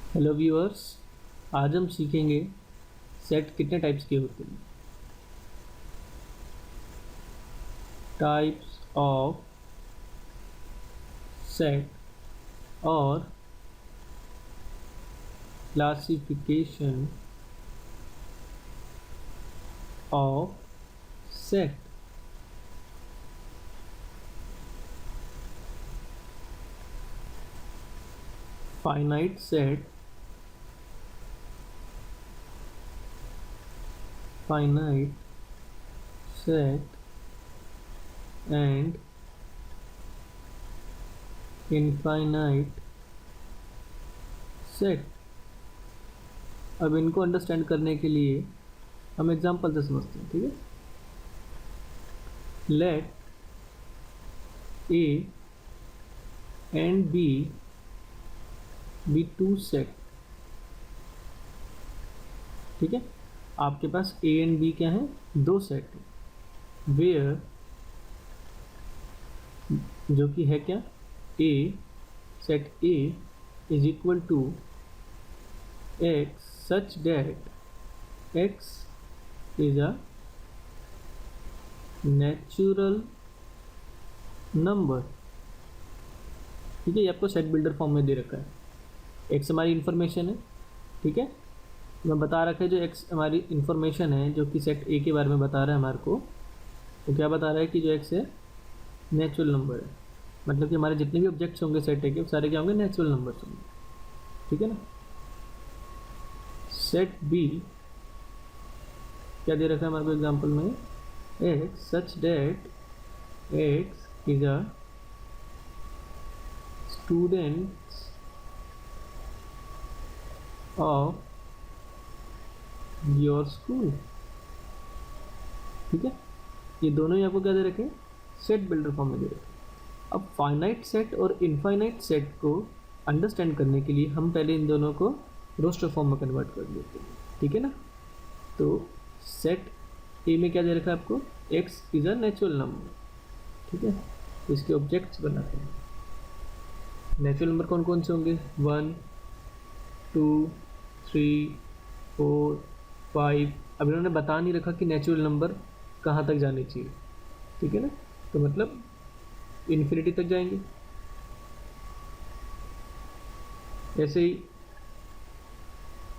Hello viewers, आज हम सीखेंगे सेट कितने टाइप्स के होते हैं। टाइप्स ऑफ सेट और classification of set. Finite set, finite set and infinite set। अब इनको अंडरस्टैंड करने के लिए हम एग्जांपल से समझते हैं, ठीक है। Let A and B be two set, ठीक है। आपके पास ए एंड बी क्या है, दो सेट है। वेयर, जो कि है क्या, A, set A is equal to x such that x is a natural number, ठीक है। ये आपको सेट बिल्डर फॉर्म में दे रखा है। एक्स हमारी इंफॉर्मेशन है, ठीक है। मैं बता रखा है जो एक्स हमारी इंफॉर्मेशन है, जो कि सेट ए के बारे में बता रहा है हमारे को, तो क्या बता रहा है कि जो एक्स है नेचुरल नंबर है। मतलब कि हमारे जितने भी ऑब्जेक्ट्स होंगे सेट ए के, सारे क्या होंगे, नेचुरल नंबर्स होंगे, ठीक है ना। सेट बी क्या दे रखा है हमारे को एग्जांपल में, X such that x is a student of your school, ठीक है। ये दोनों ही आपको क्या दे रखे, सेट बिल्डर फॉर्म में दे रखे। अब फाइनाइट सेट और इनफाइनाइट सेट को अंडरस्टैंड करने के लिए हम पहले इन दोनों को रोस्टर फॉर्म में कन्वर्ट कर लेते हैं, ठीक है ना। तो सेट ए में क्या दे रखा है आपको, x is a natural number, ठीक है। तो इसके ऑब्जेक्ट्स बनाते हैं। नेचुरल नंबर कौन कौन से होंगे, 1 2 3 4 5। अब इन्होंने बता नहीं रखा कि नेचुरल नंबर कहाँ तक जाने चाहिए, ठीक है ना। तो मतलब इन्फिनिटी तक जाएंगे। ऐसे ही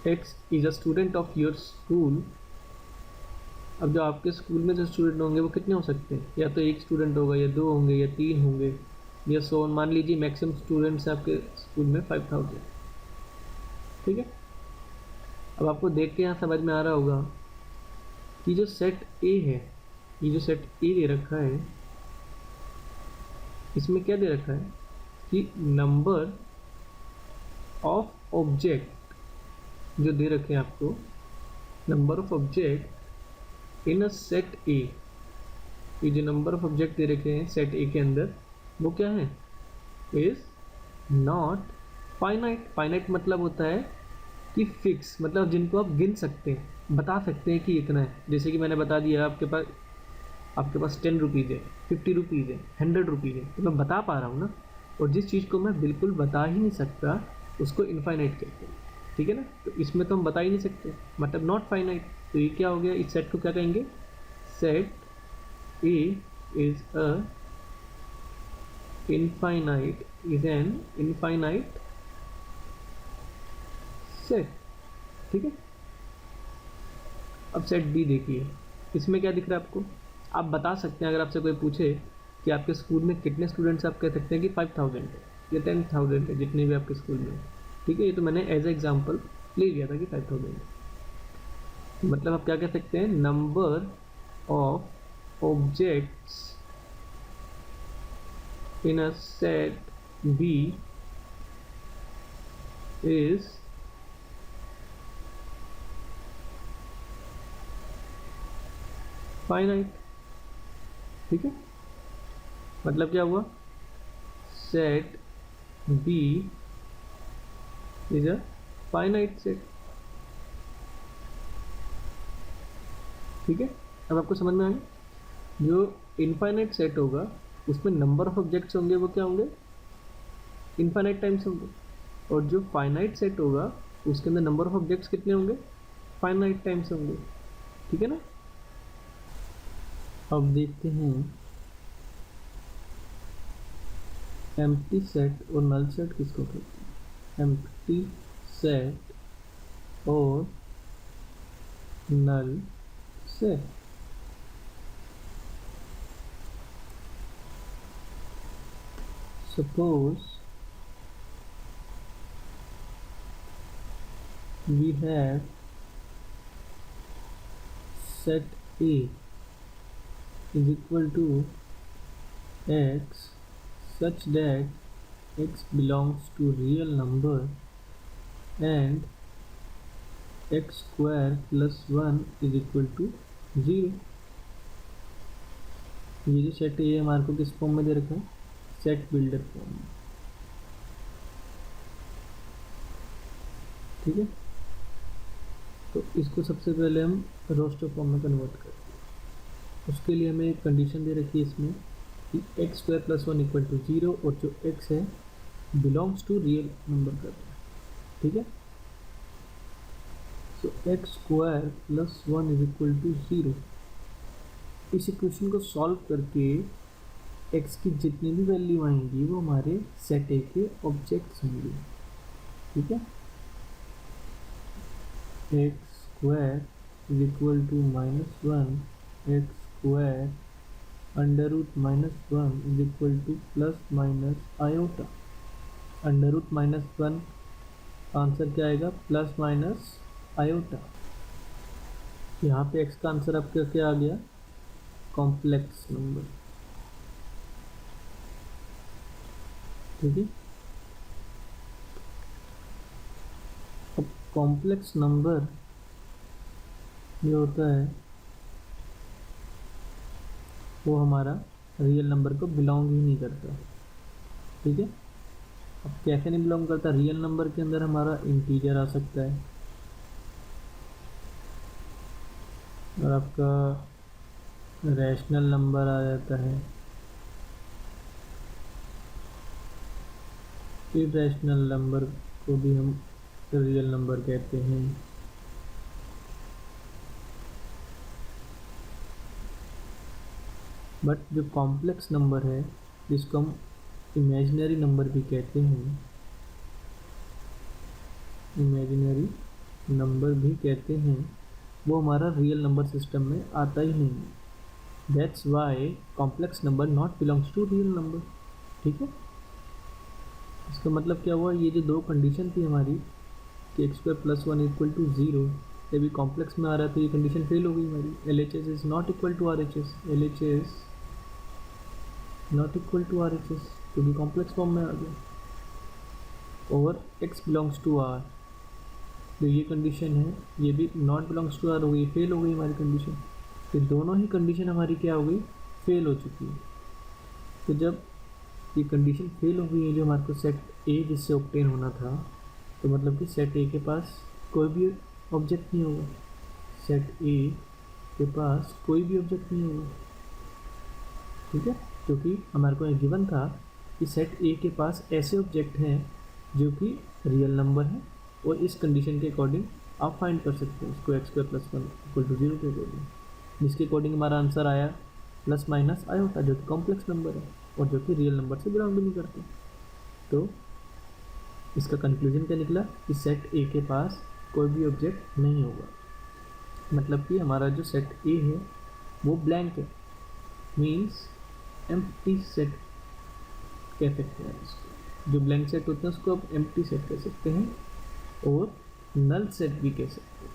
x is a student of your school. अब जो आपके स्कूल में जो स्टूडेंट होंगे वो कितने हो सकते हैं, या तो एक स्टूडेंट होगा, या दो होंगे, या तीन होंगे, या सो मान लीजिए मैक्सिमम स्टूडेंट्स हैं आपके स्कूल में 5000, ठीक है। अब आपको देख के यहाँ समझ में आ रहा होगा कि जो सेट ए है, ये जो सेट ए दे रखा है, इसमें क्या दे रखा है कि नंबर ऑफ ऑब्जेक्ट जो दे रखे हैं आपको, number of object in a set ए, ये जो नंबर ऑफ ऑब्जेक्ट दे रखे हैं सेट ए के अंदर, वो क्या है, इज नॉट फाइनाइट। फाइनाइट मतलब होता है कि फिक्स, मतलब जिनको आप गिन सकते हैं, बता सकते हैं कि इतना है। जैसे कि मैंने बता दिया आपके पास 10 रुपीज़ है, 50 रुपीज़ है, 100 रुपीज़ है, तो मैं बता पा रहा हूँ ना। और जिस चीज़ को मैं बिल्कुल बता ही नहीं सकता उसको इनफाइनाइट कहते हैं, ठीक है ना। तो इसमें तो हम बता ही नहीं सकते, मतलब नॉट फाइनाइट। तो ये क्या हो गया, इस सेट को क्या कहेंगे, set A is a infinite, is an infinite set, ठीक है। अब सेट बी देखिए, इसमें क्या दिख रहा है आपको, आप बता सकते हैं। अगर आपसे कोई पूछे कि आपके स्कूल में कितने स्टूडेंट्स, आप कह सकते हैं कि 5000 है या 10,000 है, जितने भी आपके स्कूल में, ठीक है। ये तो मैंने एज ए एग्जाम्पल ले लिया था कि 5000 है। मतलब आप क्या कह सकते हैं, number of objects in a set B is finite, ठीक है। मतलब क्या हुआ, set B is a finite set, ठीक है। अब आपको समझ में आ गया, जो इनफाइनाइट सेट होगा उसमें नंबर ऑफ ऑब्जेक्ट्स होंगे, वो क्या होंगे, इनफाइनाइट टाइम्स होंगे, और जो फाइनाइट सेट होगा उसके अंदर नंबर ऑफ ऑब्जेक्ट्स कितने होंगे, फाइनाइट टाइम्स होंगे, ठीक है ना। अब देखते हैं एम्प्टी सेट और नल सेट किसको कहते हैं। एम्प्टी सेट और null set, suppose we have set A is equal to x such that x belongs to real number and x square plus 1 is equal to 0। ये जो set है हमारे को किस फॉर्म में दे रखा है, सेट बिल्डर फॉर्म में, ठीक है। तो इसको सबसे पहले हम रोस्टर फॉर्म में कन्वर्ट करते हैं। उसके लिए हमें एक कंडीशन दे रखी है इसमें कि X square plus 1 equal to 0 और जो x है बिलोंग्स टू रियल नंबर कर रहा है, ठीक है। So x square plus 1 is equal to 0। इस इक्वेशन को सॉल्व करके x की जितनी भी वैल्यू आएंगी वो हमारे सेट ए के ऑब्जेक्ट्स होंगे, ठीक है। X square is equal to -1 X square under root -1 is equal to plus minus iota. Under root -1 answer क्या आएगा, प्लस माइनस आयोटा। यहाँ पे x का आंसर आपका क्या आ गया, कॉम्प्लेक्स नंबर, ठीक है। अब कॉम्प्लेक्स नंबर जो होता है वो हमारा रियल नंबर को बिलोंग ही नहीं करता, ठीक है। अब कैसे नहीं बिलोंग करता, रियल नंबर के अंदर हमारा इंटीजर आ सकता है और आपका रैशनल नंबर आ जाता है, इरैशनल नंबर को भी हम रियल नंबर कहते हैं। बट जो कॉम्प्लेक्स नंबर है जिसको हम इमेजिनरी नंबर भी कहते हैं, इमेजिनरी नंबर भी कहते हैं, वो हमारा रियल नंबर सिस्टम में आता ही नहीं है। That's why complex number not belongs to real number, ठीक है। इसका मतलब क्या हुआ, ये जो दो कंडीशन थी हमारी कि X square plus 1 equal to 0, जब ये कॉम्प्लेक्स में आ रहा है तो ये कंडीशन फेल हो गई हमारी। L H S is not equal to R H S, L H S not equal to R H S क्योंकि कॉम्प्लेक्स फॉर्म में आ गया। और एक्स बिलोंग्स टू आर, जो ये कंडीशन है ये भी नॉट बिलोंग्स टू आर हो गई, फेल हो गई हमारी कंडीशन। तो दोनों ही कंडीशन हमारी क्या हो गई, फेल हो चुकी है। तो जब ये कंडीशन फेल हो गई है जो हमारे को सेट ए जिससे ऑब्टेन होना था, तो मतलब कि सेट ए के पास कोई भी ऑब्जेक्ट नहीं होगा, सेट ए के पास कोई भी ऑब्जेक्ट नहीं होगा, ठीक है। क्योंकि हमारे को गिवन था कि सेट ए के पास ऐसे ऑब्जेक्ट हैं जो कि रियल नंबर हैं और इस कंडीशन के अकॉर्डिंग आप फाइंड कर सकते हैं इसको, X square plus 1 equal to 0 के अकॉर्डिंग, जिसके अकॉर्डिंग हमारा आंसर आया प्लस माइनस आयोटा, जो कि कॉम्प्लेक्स नंबर है और जो कि रियल नंबर से बिलोंग भी नहीं करते। तो इसका कंक्लूजन क्या निकला कि सेट ए के पास कोई भी ऑब्जेक्ट नहीं होगा, मतलब कि हमारा जो सेट ए है वो ब्लैंक है, मीन्स एम्प्टी सेट कह सकते हैं इसको। जो ब्लैंक सेट होते हैं उसको आप एम्प्टी सेट कह सकते हैं और नल सेट भी कह सकते हैं,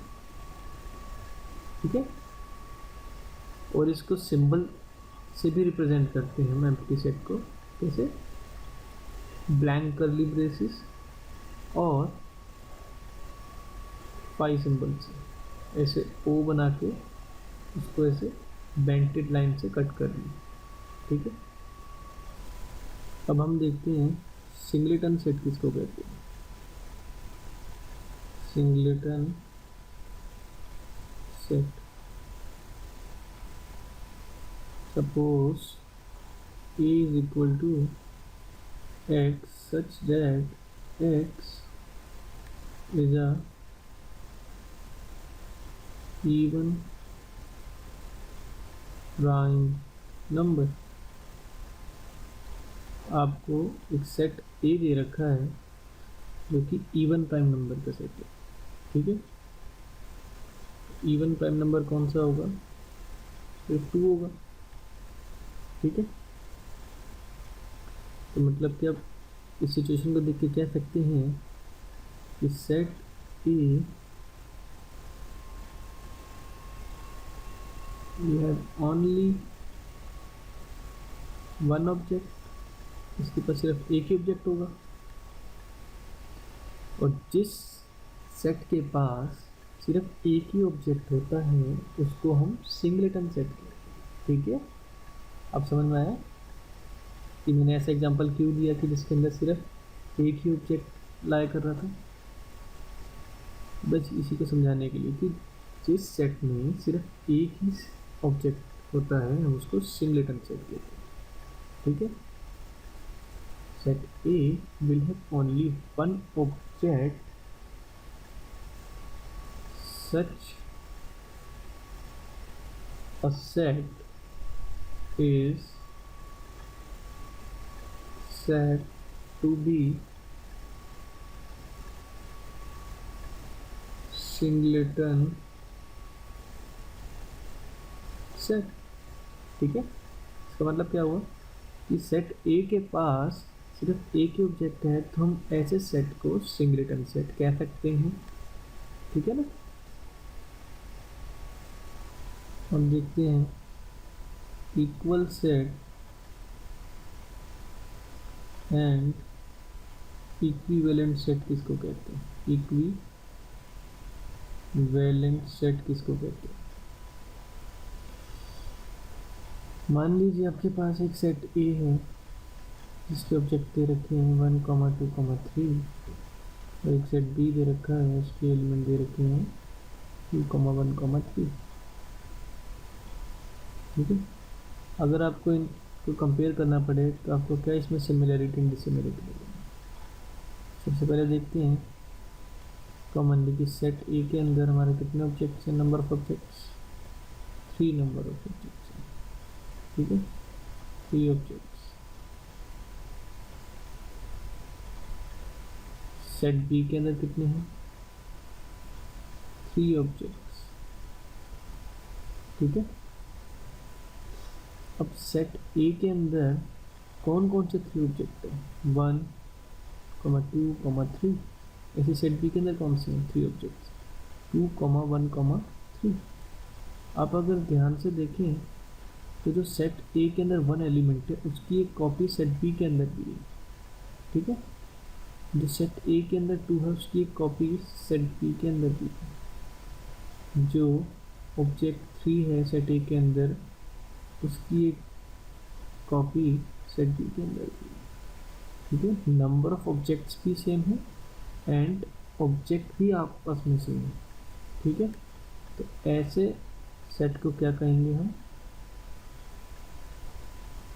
ठीक है। और इसको सिंबल से भी रिप्रेजेंट करते हैं हम एम्प्टी सेट को, जैसे ब्लैंक कर्ली ब्रेसेस और पाई सिंबल से ऐसे ओ बना के उसको ऐसे बेंटेड लाइन से कट कर ली, ठीक है। अब हम देखते हैं सिंगलेटन सेट किसको कहते हैं। Singleton set, suppose A is equal to x such that x is a even prime number. आपको एक सेट ए दे रखा है जो कि इवन प्राइम नंबर का सेट है, ठीक है। इवन प्राइम नंबर कौन सा होगा? सिर्फ 2 होगा, ठीक है। तो मतलब कि आप इस सिचुएशन को देख के कह सकते हैं कि set A you have only one object, इसके पास सिर्फ एक ही ऑब्जेक्ट होगा। और जिस सेट के पास सिर्फ एक ही ऑब्जेक्ट होता है उसको हम सिंगलेटन सेट कहते हैं, ठीक है। अब समझ में आया कि मैंने ऐसा एग्जांपल क्यों दिया कि जिसके अंदर सिर्फ एक ही ऑब्जेक्ट लाया कर रहा था? बस इसी को समझाने के लिए कि जिस सेट में सिर्फ एक ही ऑब्जेक्ट होता है हम उसको सिंगलेटन सेट कहते हैं, ठीक है। Set A will have only one object such a set is said to be singleton set, ठीक है। इसका मतलब क्या हुआ कि सेट ए के पास सिर्फ एक ही ऑब्जेक्ट है तो हम ऐसे सेट को सिंगलेटन सेट कह सकते हैं, ठीक है ना। हम देखते हैं equal set and equivalent set किसको कहते हैं? इक्विवेलेंट सेट किसको कहते हैं? मान लीजिए आपके पास एक सेट ए है जिसके ऑब्जेक्ट दे रखे हैं 1, 2, 3 और एक सेट बी दे रखा है उसके एलिमेंट दे रखे हैं 2, 1, 3, ठीक है। अगर आपको इनको कंपेयर करना पड़े तो आपको क्या इसमें सिमिलरिटी एंड डिसिमिलरिटी मिलेगी? सबसे पहले देखते हैं कॉमनली कि सेट ए के अंदर हमारे कितने ऑब्जेक्ट्स हैं, number of objects 3 number of objects हैं, ठीक है, 3 ऑब्जेक्ट्स। सेट बी के अंदर कितने हैं? 3 ऑब्जेक्ट्स, ठीक है। अब सेट ए के अंदर कौन कौन से 3 ऑब्जेक्ट हैं? 1, 2, 3। ऐसे सेट बी के अंदर कौन से हैं 3 ऑब्जेक्ट्स? 2, 1, 3। आप अगर ध्यान से देखें तो जो सेट ए के अंदर 1 एलिमेंट है उसकी एक कॉपी सेट बी के अंदर भी है, ठीक है। जो सेट ए के अंदर 2 है उसकी एक कॉपी सेट बी के अंदर भी है। जो ऑब्जेक्ट 3 है सेट ए के अंदर उसकी एक कॉपी सेट बी के अंदर भी है, ठीक है। नंबर ऑफ ऑब्जेक्ट्स भी सेम है एंड ऑब्जेक्ट भी आपस में सेम है, ठीक है। तो ऐसे सेट को क्या कहेंगे हम?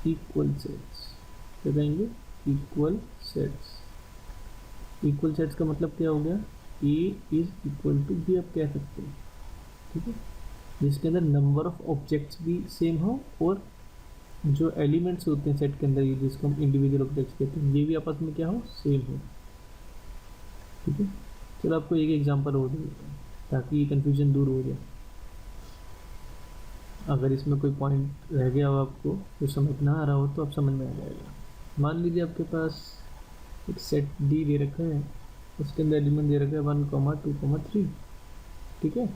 Equal sets. क्या कहेंगे? Equal sets. इक्वल सेट्स का मतलब क्या हो गया? ए इज इक्वल टू बी आप कह सकते हैं, ठीक है, जिसके अंदर नंबर ऑफ ऑब्जेक्ट्स भी सेम हो और जो एलिमेंट्स होते हैं सेट के अंदर ये जिसको हम इंडिविजुअल ऑब्जेक्ट्स कहते हैं ये भी आपस में क्या हो? सेम हो, ठीक है। चलो आपको एक एग्जांपल और देता हूँ ताकि ये कन्फ्यूजन दूर हो जाए। अगर इसमें कोई पॉइंट रह गया हो आपको जो समझ ना आ रहा हो तो आप समझ में आ जाएगा। मान लीजिए आपके पास एक सेट डी दे रखा है उसके अंदर एलिमेंट दे रखा है 1, 2, 3, ठीक है।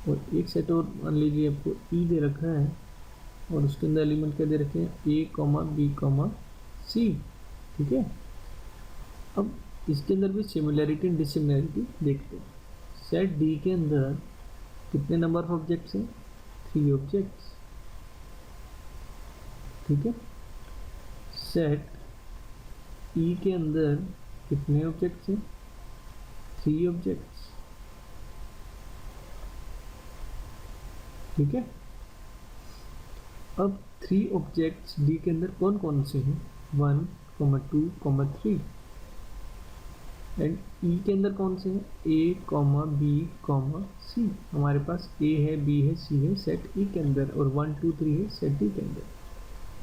और एक सेट और मान लीजिए आपको ई दे रखा है और उसके अंदर एलिमेंट क्या दे रखे हैं? ए, बी, सी, ठीक है। अब इसके अंदर भी सिमिलरिटी एंड डिसिमिलरिटी देखते हैं। सेट डी के अंदर कितने नंबर ऑफ ऑब्जेक्ट्स हैं? 3 ऑब्जेक्ट्स, ठीक है। सेट ई के अंदर कितने ऑब्जेक्ट्स हैं? 3 ऑब्जेक्ट्स, ठीक है। अब 3 ऑब्जेक्ट्स डी के अंदर कौन कौन से हैं? 1, 2, 3। एंड ई के अंदर कौन से हैं, ए कॉमा बी कॉमा सी, हमारे पास ए है बी है सी है सेट ई के अंदर, और 1 2 3 है सेट डी के अंदर।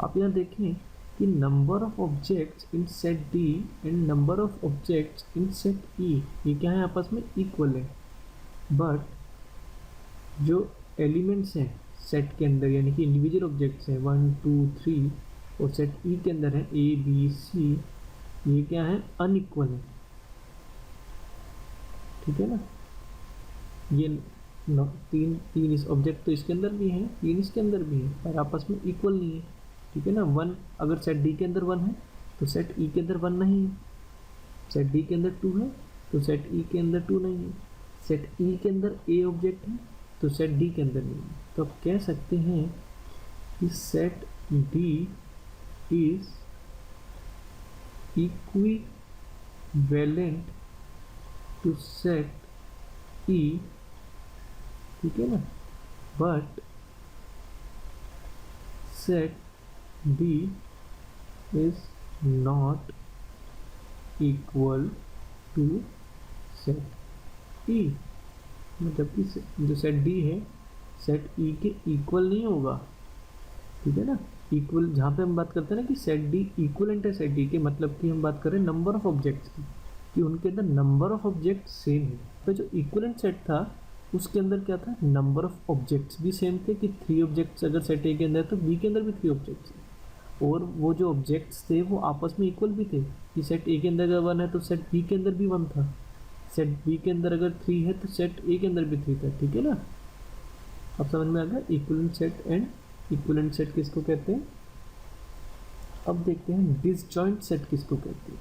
आप यहाँ देखें कि number of objects in set D and number of objects in set ई, ये क्या है, आपस में इक्वल है, बट जो एलिमेंट्स हैं सेट के अंदर यानी कि इंडिविजुअल ऑब्जेक्ट्स हैं 1 2 3 और सेट ई के अंदर है ए बी सी, ये क्या है, अनइक्वल है, ठीक है ना। ये तीन इस ऑब्जेक्ट तो इसके अंदर भी हैं, तीन इसके अंदर भी है, पर आपस में इक्वल नहीं है, ठीक है ना। 1 अगर सेट डी के अंदर 1 है तो सेट ई के अंदर 1 नहीं है, सेट डी के अंदर 2 है तो सेट ई के अंदर 2 नहीं है, सेट ई के अंदर ए ऑब्जेक्ट है तो सेट डी के अंदर नहीं है। तो आप कह सकते हैं कि set D is equivalent to set E, ठीक है ना, but set D is not equal to set E, जबकि जो सेट डी है सेट ई के इक्वल नहीं होगा, ठीक है ना। इक्वल जहाँ पे हम बात करते हैं ना कि सेट डी इक्वलेंट है सेट डी के, मतलब कि हम बात करें नंबर ऑफ ऑब्जेक्ट्स की, कि उनके अंदर नंबर ऑफ ऑब्जेक्ट सेम है। तो जो इक्वलेंट सेट था उसके अंदर क्या था, नंबर ऑफ ऑब्जेक्ट्स भी सेम थे, कि 3 ऑब्जेक्ट्स अगर सेट ए के अंदर तो बी के अंदर भी 3 ऑब्जेक्ट्स थे, और वो जो ऑब्जेक्ट्स थे वो आपस में इक्वल भी थे, कि सेट ए के अंदर अगर 1 है तो सेट बी के अंदर भी 1 था, सेट बी के अंदर अगर 3 है तो सेट ए के अंदर भी 3 था, ठीक है ना। अब समझ में आ गया equivalent set and equivalent set किसको कहते हैं। अब देखते हैं डिसजॉइंट सेट किसको कहते हैं।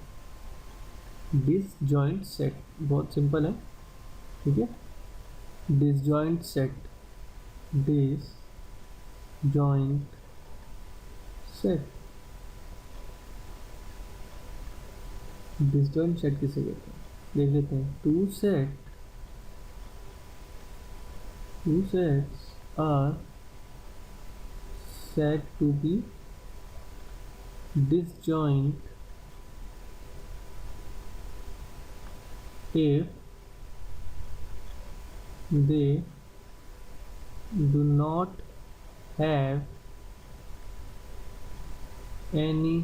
डिसजॉइंट सेट बहुत सिंपल है, ठीक है। Disjoint set, disjoint set, disjoint set किसे कहते हैं, देख लेते हैं। Two sets are said to be disjoint if they do not have any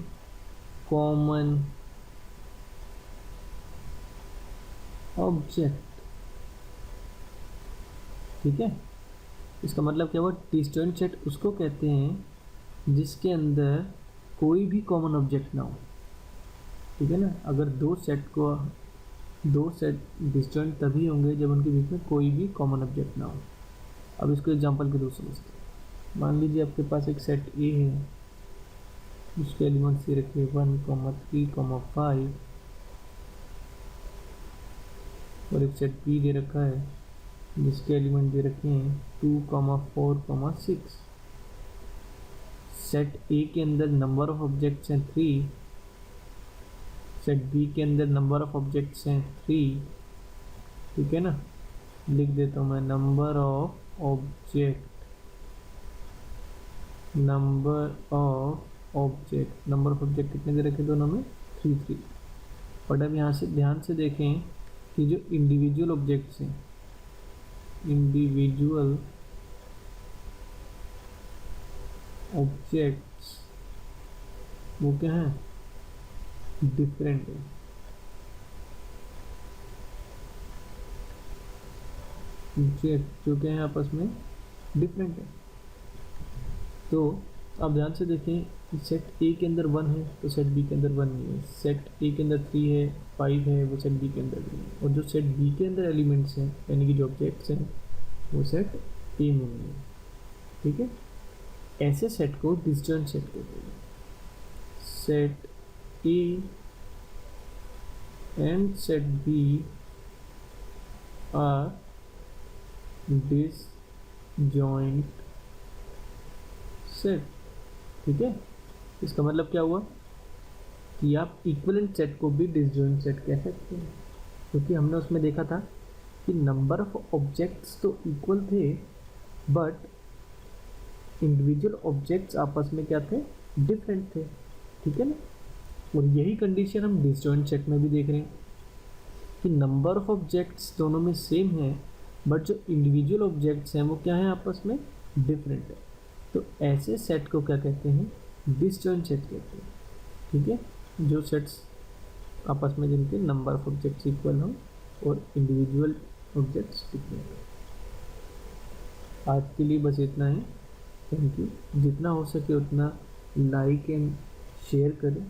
common object, ठीक है। इसका मतलब क्या हुआ, डिसजॉइंट सेट उसको कहते हैं जिसके अंदर कोई भी कॉमन ऑब्जेक्ट ना हो, ठीक है ना। अगर दो सेट डिसजॉइंट तभी होंगे जब उनके बीच में कोई भी कॉमन ऑब्जेक्ट ना हो। अब इसको एग्जांपल के थ्रू समझते हैं। मान लीजिए आपके पास एक सेट ए है, उसके एलिमेंट्स ये रखे 1 3 5, और एक सेट बी दे रखा है जिसके एलिमेंट दे रखे हैं 2 4 6। सेट ए के अंदर नंबर ऑफ ऑब्जेक्ट्स हैं 3, सेट बी के अंदर नंबर ऑफ ऑब्जेक्ट्स हैं 3, ठीक है ना। लिख देता हूँ मैं number of object, number of object कितने दे रखे दोनों में, 3। बट अब यहाँ से ध्यान से देखें कि जो इंडिविजुअल ऑब्जेक्ट्स हैं, इंडिविजुअल ऑब्जेक्ट्स वो क्या है, डिफरेंट है। ऑब्जेक्ट जो क्या है आपस में डिफरेंट है। तो आप ध्यान से देखें, सेट ए के अंदर 1 है तो सेट बी के अंदर 1 नहीं है, सेट ए के अंदर 3 है 5 है वो सेट बी के अंदर नहीं है, और जो सेट बी के अंदर एलिमेंट्स हैं यानी कि जो ऑब्जेक्ट्स हैं वो सेट ए में नहीं है, ठीक है। ऐसे सेट को डिसजॉइंट सेट कहते हैं। Set A and set B are disjoint set, ठीक है। इसका मतलब क्या हुआ कि आप इक्विवेलेंट सेट को भी डिसजॉइंट सेट कह सकते हैं, क्योंकि हमने उसमें देखा था कि नंबर ऑफ ऑब्जेक्ट्स तो इक्वल थे बट इंडिविजुअल ऑब्जेक्ट्स आपस में क्या थे, डिफरेंट थे, ठीक है ना। और यही कंडीशन हम डिसजॉइंट सेट में भी देख रहे हैं कि नंबर ऑफ ऑब्जेक्ट्स दोनों में सेम है, बट जो इंडिविजुअल ऑब्जेक्ट्स हैं वो क्या है, आपस में डिफरेंट है। तो ऐसे सेट को क्या कहते हैं, डिसजॉइंट सेट कहते हैं। ठीक है, जो सेट्स आपस में जिनके नंबर ऑफ ऑब्जेक्ट्स इक्वल हों और इंडिविजुअल ऑब्जेक्ट्स डिफरेंट हों। आज के लिए बस इतना ही। Thank you. जितना हो सके उतना लाइक एंड शेयर करें।